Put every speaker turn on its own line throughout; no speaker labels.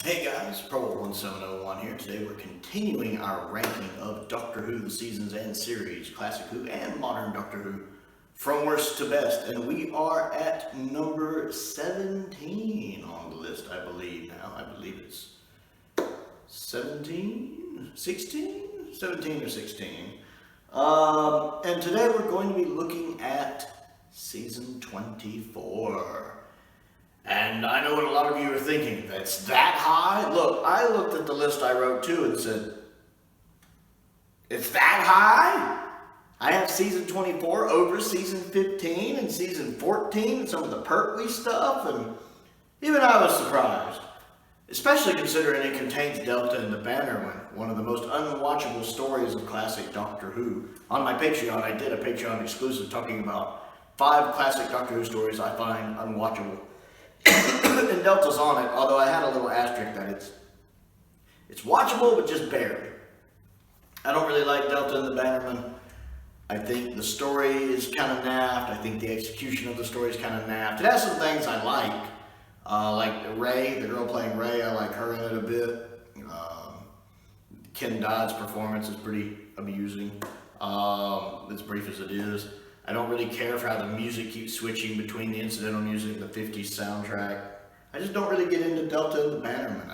Hey guys, Prowl 1701 here. Today we're continuing our ranking of Doctor Who, the seasons and series, Classic Who and Modern Doctor Who, from worst to best. And we are at number 17 on the list, I believe now. I believe it's 17, 16? 17 or 16. And today we're going to be looking at season 24. And I know what a lot of you are thinking. That's that high? Look, I looked at the list I wrote too and said, it's that high? I have season 24 over season 15 and season 14 and some of the Pertwee stuff, and even I was surprised. Especially considering it contains Delta and the Bannerman, one of the most unwatchable stories of classic Doctor Who. On my Patreon, I did a Patreon exclusive talking about 5 classic Doctor Who stories I find unwatchable. And Delta's on it, although I had a little asterisk that it's watchable, but just barely. I don't really like Delta and the Bannerman. I think the story is kind of naff. I think the execution of the story is kind of naff. It has some things I like Ray, the girl playing Ray. I like her in it a bit. Ken Dodd's performance is pretty amusing, as brief as it is. I don't really care for how the music keeps switching between the incidental music and the 50s soundtrack. I just don't really get into Delta and the Bannerman.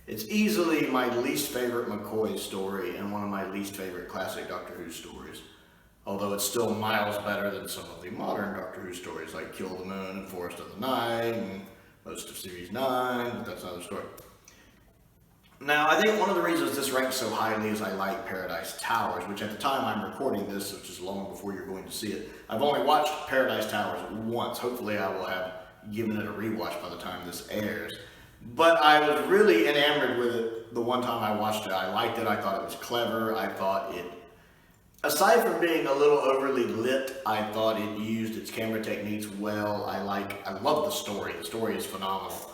It's easily my least favorite McCoy story and one of my least favorite classic Doctor Who stories. Although it's still miles better than some of the modern Doctor Who stories like Kill the Moon and Forest of the Night and most of Series 9, but that's another story. Now, I think one of the reasons this ranks so highly is I like Paradise Towers, which at the time I'm recording this, which is long before you're going to see it, I've only watched Paradise Towers once. Hopefully I will have given it a rewatch by the time this airs. But I was really enamored with it the one time I watched it. I liked it. I thought it was clever. I thought it, aside from being a little overly lit, I thought it used its camera techniques well. I love the story. The story is phenomenal.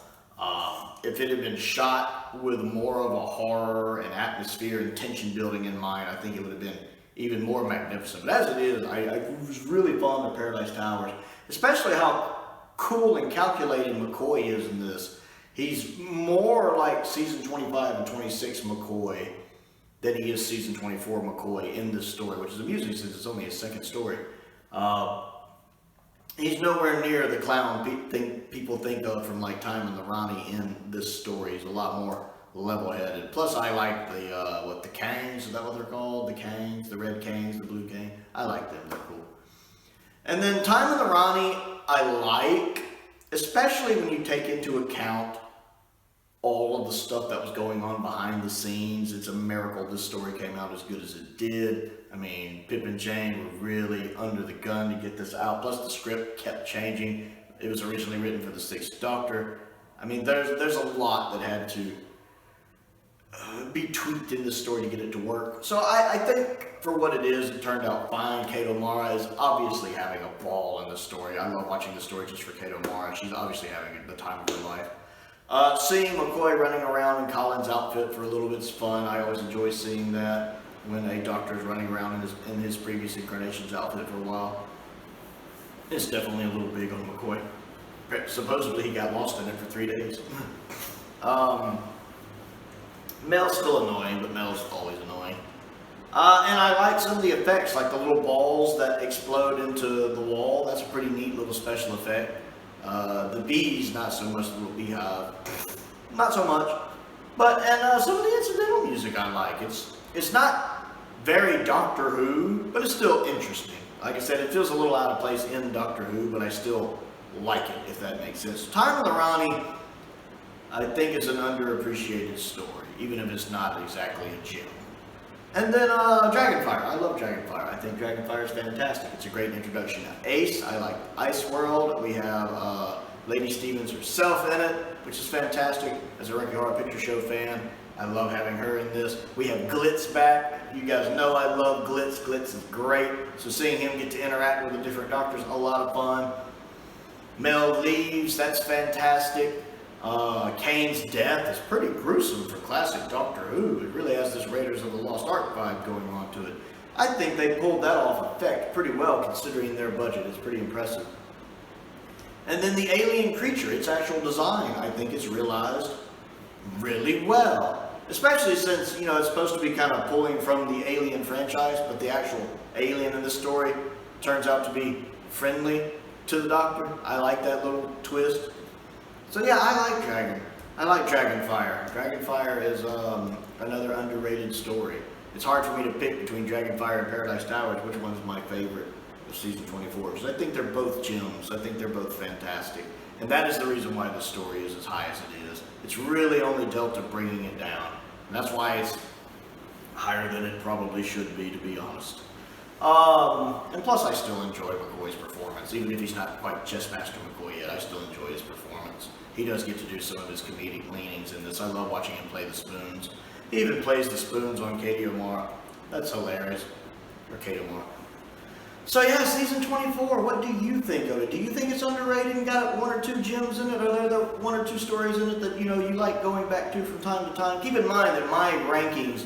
If it had been shot with more of a horror and atmosphere and tension building in mind, I think it would have been even more magnificent. But as it is, I was really fond of Paradise Towers, especially how cool and calculated McCoy is in this. He's more like season 25 and 26 McCoy than he is season 24 McCoy in this story, which is amusing since it's only his second story. He's nowhere near the clown people think of from like Time and the Ronnie in this story. He's a lot more level-headed. Plus, I like the Kangs, is that what they're called? The Kangs, the red Kangs, the blue Kangs. I like them, they're cool. And then Time and the Ronnie, I like, especially when you take into account all of the stuff that was going on behind the scenes. It's a miracle this story came out as good as it did. I mean, Pip and Jane were really under the gun to get this out. Plus the script kept changing. It was originally written for the 6th Doctor. I mean, there's a lot that had to be tweaked in this story to get it to work. So I think for what it is, it turned out fine. Kate O'Mara is obviously having a ball in the story. I love watching the story just for Kate O'Mara. She's obviously having the time of her life. Seeing McCoy running around in Colin's outfit for a little bit is fun. I always enjoy seeing that when a Doctor is running around in his previous incarnation's outfit for a while. It's definitely a little big on McCoy. Supposedly he got lost in it for 3 days. Mel's still annoying, but Mel's always annoying. And I like some of the effects, like the little balls that explode into the wall. That's a pretty neat little special effect. The bees, not so much. The little beehive, not so much. And some of the incidental music I like. It's not very Doctor Who, but it's still interesting. Like I said, it feels a little out of place in Doctor Who, but I still like it, if that makes sense. Time of the Ronnie, I think it's an underappreciated story, even if it's not exactly a gem. And then Dragonfire. I love Dragonfire. I think Dragonfire is fantastic. It's a great introduction. Ace, I like Ice World. We have Lady Stevens herself in it, which is fantastic. As a Rocky Horror Picture Show fan, I love having her in this. We have Glitz back. You guys know I love Glitz. Glitz is great. So seeing him get to interact with the different Doctors, a lot of fun. Mel leaves. That's fantastic. Kane's death is pretty gruesome for classic Doctor Who. It really has this Raiders of the Lost Ark vibe going on to it. I think they pulled that off effect pretty well considering their budget. It's pretty impressive. And then the alien creature, its actual design, I think it's realized really well. Especially since, you know, it's supposed to be kind of pulling from the Alien franchise, but the actual alien in this story turns out to be friendly to the Doctor. I like that little twist. So yeah, I like Dragon. I like Dragonfire. Dragonfire is another underrated story. It's hard for me to pick between Dragonfire and Paradise Towers, which one's my favorite of season 24. Because I think they're both gems. I think they're both fantastic. And that is the reason why this story is as high as it is. It's really only Delta bringing it down. And that's why it's higher than it probably should be, to be honest. And plus I still enjoy McCoy's performance. Even if he's not quite Chessmaster McCoy yet, I still enjoy his performance. He does get to do some of his comedic leanings in this. I love watching him play the spoons. He even plays the spoons on Katie O'Mara. That's hilarious. Or Kate O'Mara. So yeah, season 24, what do you think of it? Do you think it's underrated and got one or two gems in it? Are there the one or two stories in it that, you know, you like going back to from time to time? Keep in mind that my rankings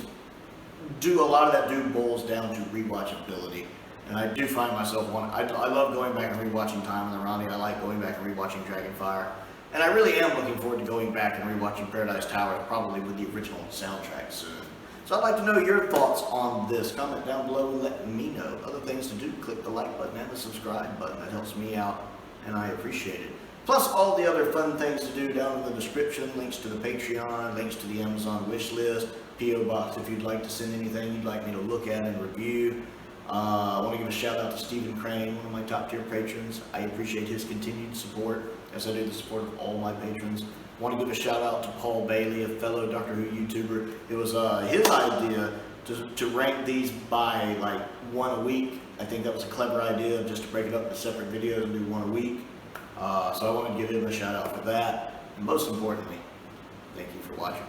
a lot of that boils down to rewatchability. And I do find myself I love going back and rewatching Time on the Ronnie. I like going back and rewatching Dragonfire. And I really am looking forward to going back and rewatching Paradise Towers, probably with the original soundtrack soon. So I'd like to know your thoughts on this. Comment down below and let me know. Other things to do, click the like button and the subscribe button. That helps me out, and I appreciate it. Plus all the other fun things to do down in the description. Links to the Patreon, links to the Amazon wish list, P.O. Box if you'd like to send anything you'd like me to look at and review. I want to give a shout out to Stephen Crane, one of my top tier patrons. I appreciate his continued support, as I do the support of all my patrons. I want to give a shout out to Paul Bailey, a fellow Doctor Who YouTuber. It was his idea to rank these by like one a week. I think that was a clever idea, just to break it up into separate videos and do one a week. So I want to give him a shout out for that. And most importantly, thank you for watching.